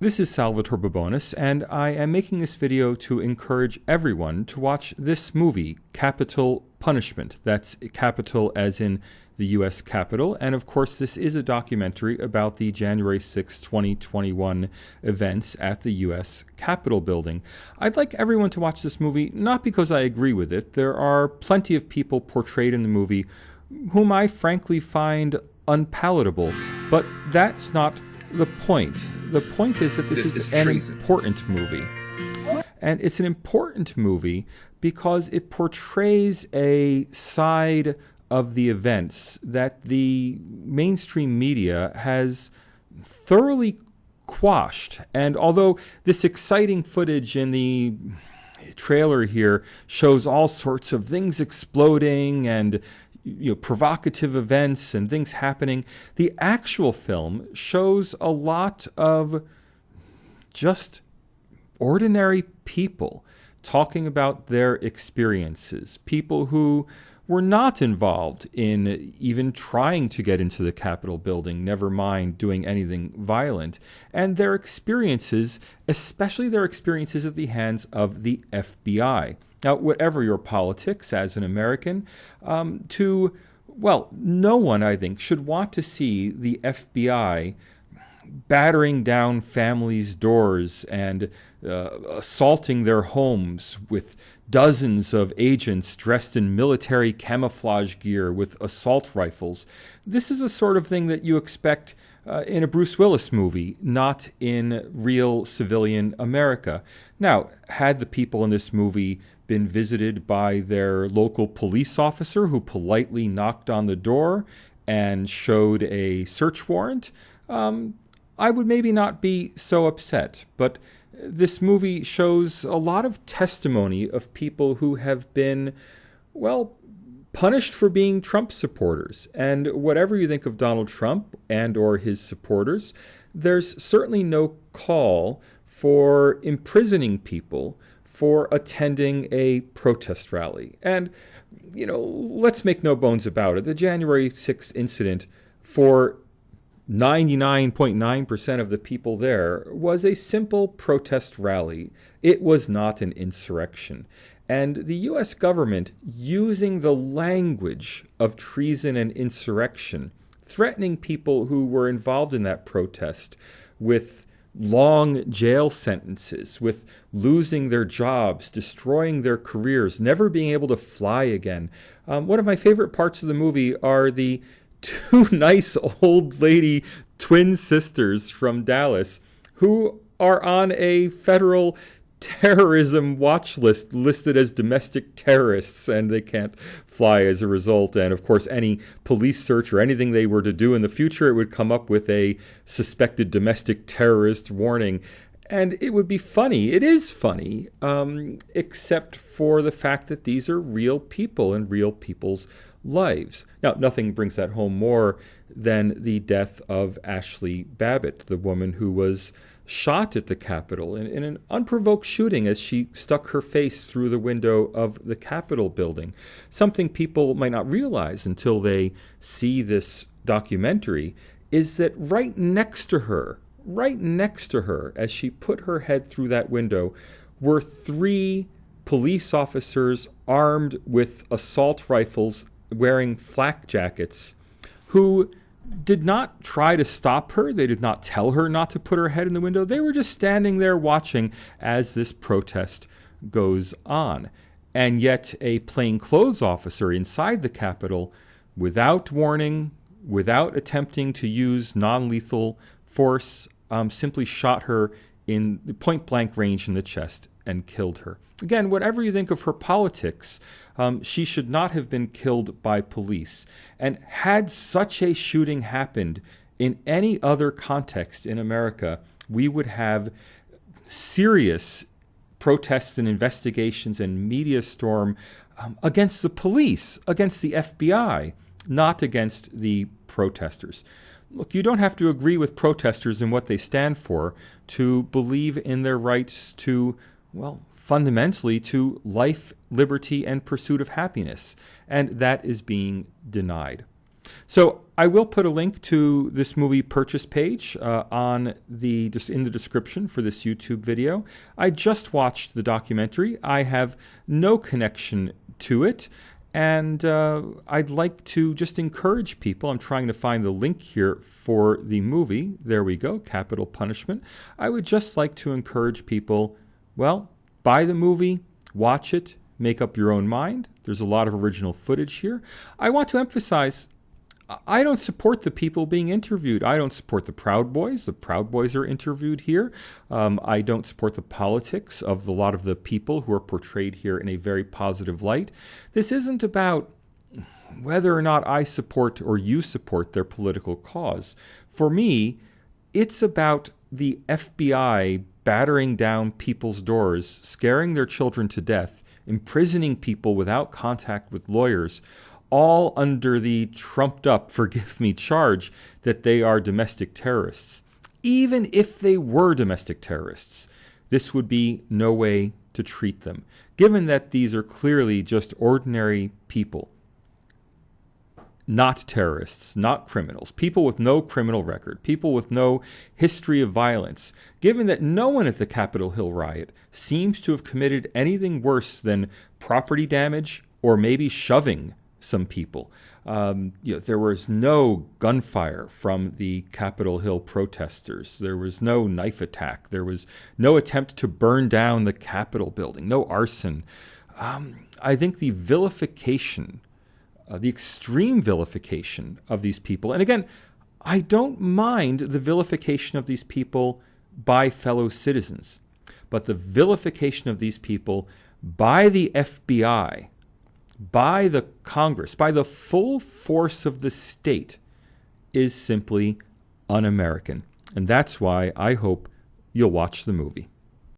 This is Salvatore Babonis, and I am making this video to encourage everyone to watch this movie, Capital Punishment. That's capital as in the U.S. Capitol, and of course this is a documentary about the January 6, 2021 events at the U.S. Capitol building. I'd like everyone to watch this movie, not because I agree with it. There are plenty of people portrayed in the movie whom I frankly find unpalatable, but that's not the point. The point is that this is an important movie. And it's an important movie because it portrays a side of the events that the mainstream media has thoroughly quashed. And although this exciting footage in the trailer here shows all sorts of things exploding and provocative events and things happening, the actual film shows a lot of just ordinary people talking about their experiences, people who were not involved in even trying to get into the Capitol building, never mind doing anything violent, and their experiences, especially their experiences at the hands of the FBI. Now, whatever your politics as an American, no one, I think, should want to see the FBI battering down families' doors and assaulting their homes with dozens of agents dressed in military camouflage gear with assault rifles. This is a sort of thing that you expect in a Bruce Willis movie, not in real civilian America. Now, had the people in this movie been visited by their local police officer who politely knocked on the door and showed a search warrant, I would maybe not be so upset. But this movie shows a lot of testimony of people who have been, punished for being Trump supporters. And whatever you think of Donald Trump and or his supporters, there's certainly no call for imprisoning people for attending a protest rally. And, let's make no bones about it. The January 6th incident, for 99.9% of the people there, was a simple protest rally. It was not an insurrection. And the U.S. government, using the language of treason and insurrection, threatening people who were involved in that protest with long jail sentences, with losing their jobs, destroying their careers, never being able to fly again. One of my favorite parts of the movie are the two nice old lady twin sisters from Dallas who are on a federal terrorism watch list, listed as domestic terrorists, and they can't fly as a result. And of course, any police search or anything they were to do in the future, it would come up with a suspected domestic terrorist warning. And it would be funny. It is funny, except for the fact that these are real people and real people's lives. Now, nothing brings that home more than the death of Ashley Babbitt, the woman who was shot at the Capitol in an unprovoked shooting as she stuck her face through the window of the Capitol building. Something people might not realize until they see this documentary is that right next to her, as she put her head through that window, were 3 police officers armed with assault rifles, wearing flak jackets, who did not try to stop her. They did not tell her not to put her head in the window. They were just standing there watching as this protest goes on. And yet a plainclothes officer inside the Capitol, without warning, without attempting to use non-lethal force, simply shot her in the point-blank range in the chest and killed her. Again, whatever you think of her politics, she should not have been killed by police. And had such a shooting happened in any other context in America, we would have serious protests and investigations and media storm against the police, against the FBI, not against the protesters. Look, you don't have to agree with protesters and what they stand for to believe in their rights to, fundamentally to life, liberty, and pursuit of happiness. And that is being denied. So I will put a link to this movie purchase page just in the description for this YouTube video. I just watched the documentary. I have no connection to it, and I'd like to just encourage people. I'm trying to find the link here for the movie. There we go, Capital Punishment. I would just like to encourage people, well, buy the movie, watch it, make up your own mind. There's a lot of original footage here. I want to emphasize, I don't support the people being interviewed. I don't support the Proud Boys. The Proud Boys are interviewed here. I don't support the politics of a lot of the people who are portrayed here in a very positive light. This isn't about whether or not I support or you support their political cause. For me, it's about the FBI battering down people's doors, scaring their children to death, imprisoning people without contact with lawyers, all under the trumped-up, forgive me, charge that they are domestic terrorists. Even if they were domestic terrorists, this would be no way to treat them, given that these are clearly just ordinary people, not terrorists, not criminals, people with no criminal record, people with no history of violence, given that no one at the Capitol Hill riot seems to have committed anything worse than property damage or maybe shoving some people. There was no gunfire from the Capitol Hill protesters. There was no knife attack. There was no attempt to burn down the Capitol building, no arson. I think the vilification, the extreme vilification of these people, and again, I don't mind the vilification of these people by fellow citizens, but the vilification of these people by the FBI, by the Congress, by the full force of the state, is simply un-American. And that's why I hope you'll watch the movie.